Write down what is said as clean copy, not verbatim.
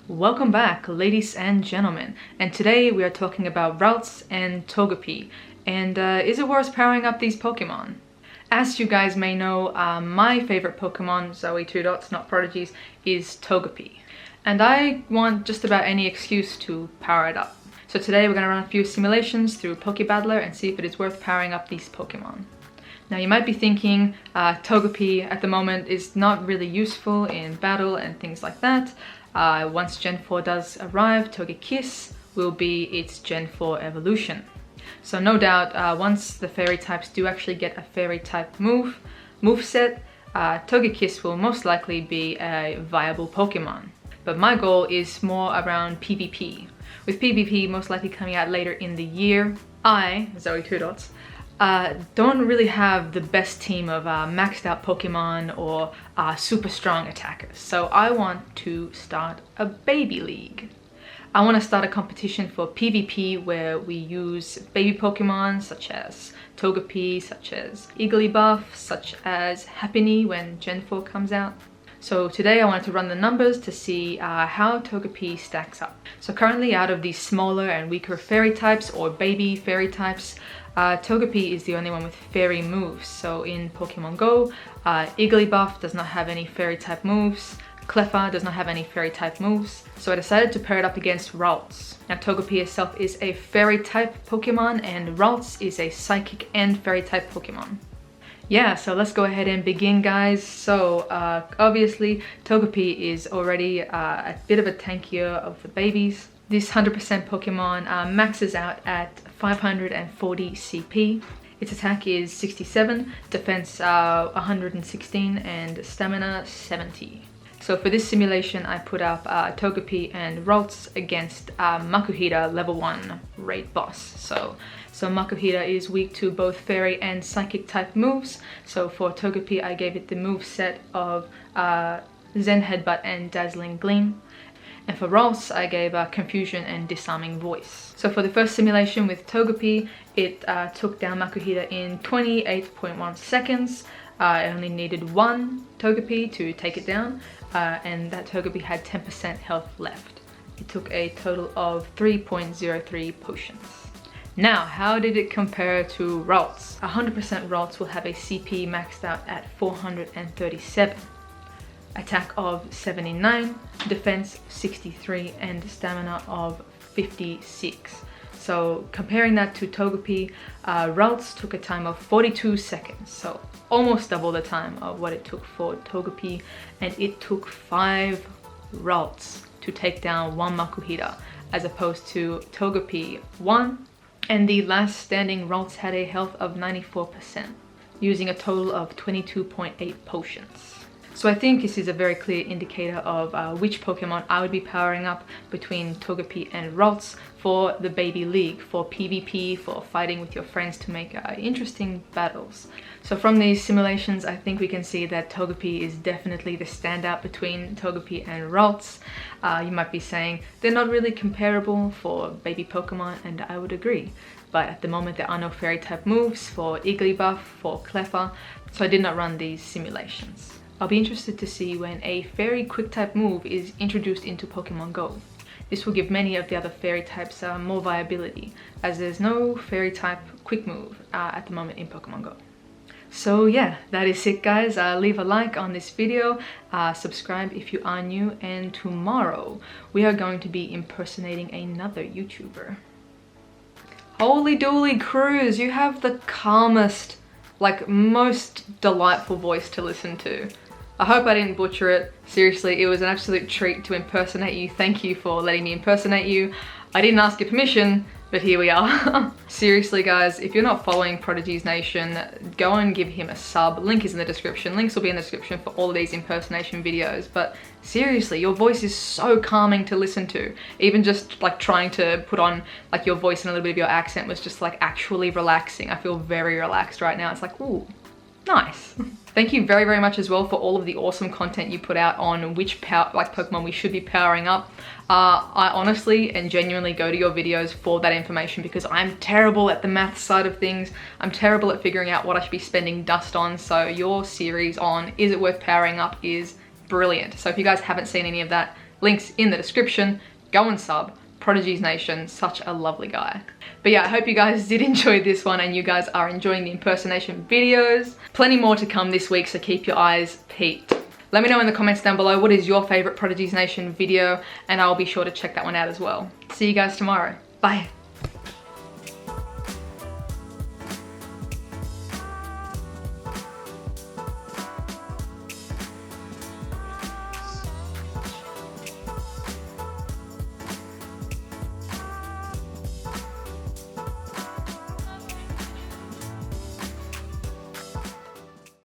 Welcome back, ladies and gentlemen, and today we are talking about routes and Togepi, and is it worth powering up these Pokemon? As you guys may know, my favorite Pokemon, ZoëTwoDots, not Prodigies, is Togepi, and I want just about any excuse to power it up. So today we're going to run a few simulations through Pokebattler and see if it is worth powering up these Pokemon. Now you might be thinking Togepi at the moment is not really useful in battle and things like that. Once Gen 4 does arrive, Togekiss will be its Gen 4 evolution. So no doubt, once the fairy types do actually get a fairy type moveset, Togekiss will most likely be a viable Pokemon. But my goal is more around PvP. With PvP most likely coming out later in the year, I, ZoëTwoDots, don't really have the best team of maxed out Pokemon or super strong attackers. So I want to start a baby league. I want to start a competition for PvP where we use baby Pokemon such as Togepi, such as Igglybuff, such as Happiny when Gen 4 comes out. So today I wanted to run the numbers to see how Togepi stacks up. So currently out of these smaller and weaker fairy types or baby fairy types, Togepi is the only one with fairy moves. So in Pokemon Go, Igglybuff does not have any fairy type moves, Cleffa does not have any fairy type moves, so I decided to pair it up against Ralts. Now Togepi itself is a fairy type Pokemon and Ralts is a psychic and fairy type Pokemon. Yeah, so let's go ahead and begin, guys. So obviously Togepi is already a bit of a tankier of the babies. This 100% Pokemon maxes out at 540 CP. Its attack is 67, defense 116, and stamina 70. So for this simulation, I put up Togepi and Ralts against Makuhita level 1 raid boss. So Makuhita is weak to both fairy and psychic type moves. So for Togepi, I gave it the move set of Zen Headbutt and Dazzling Gleam. And for Ralts, I gave Confusion and Disarming Voice. So for the first simulation with Togepi, it took down Makuhita in 28.1 seconds. I only needed one Togepi to take it down, and that Togepi had 10% health left. It took a total of 3.03 potions. Now, how did it compare to Ralts? 100% Ralts will have a CP maxed out at 437. Attack of 79, defense 63, and stamina of 56. So comparing that to Togepi, Ralts took a time of 42 seconds, so almost double the time of what it took for Togepi, and it took 5 Ralts to take down one Makuhita, as opposed to Togepi 1, and the last standing Ralts had a health of 94%, using a total of 22.8 potions. So I think this is a very clear indicator of which Pokemon I would be powering up between Togepi and Ralts for the baby league, for PvP, for fighting with your friends to make interesting battles. So from these simulations, I think we can see that Togepi is definitely the standout between Togepi and Ralts. You might be saying they're not really comparable for baby Pokemon, and I would agree. But at the moment there are no fairy type moves for Igglybuff, for Cleffa, so I did not run these simulations. I'll be interested to see when a fairy quick type move is introduced into Pokemon Go. This will give many of the other fairy types more viability, as there's no fairy type quick move at the moment in Pokemon Go. So yeah, that is it, guys. Leave a like on this video, subscribe if you are new, and tomorrow we are going to be impersonating another YouTuber. Holy dooly, Cruz, you have the calmest, most delightful voice to listen to. I hope I didn't butcher it. Seriously, it was an absolute treat to impersonate you. Thank you for letting me impersonate you. I didn't ask your permission, but here we are. Seriously, guys, if you're not following Prodigies Nation, go and give him a sub. Link is in the description. Links will be in the description for all of these impersonation videos. But seriously, your voice is so calming to listen to. Even just trying to put on your voice and a little bit of your accent was just actually relaxing. I feel very relaxed right now. It's ooh, nice. Thank you very, very much as well for all of the awesome content you put out on which Pokemon we should be powering up. I honestly and genuinely go to your videos for that information because I'm terrible at the math side of things. I'm terrible at figuring out what I should be spending dust on. So your series on Is It Worth Powering Up is brilliant. So if you guys haven't seen any of that, links in the description. Go and sub. Prodigies Nation, such a lovely guy. But yeah, I hope you guys did enjoy this one and you guys are enjoying the impersonation videos. Plenty more to come this week, so keep your eyes peeled. Let me know in the comments down below what is your favorite Prodigies Nation video, and I'll be sure to check that one out as well. See you guys tomorrow. Bye.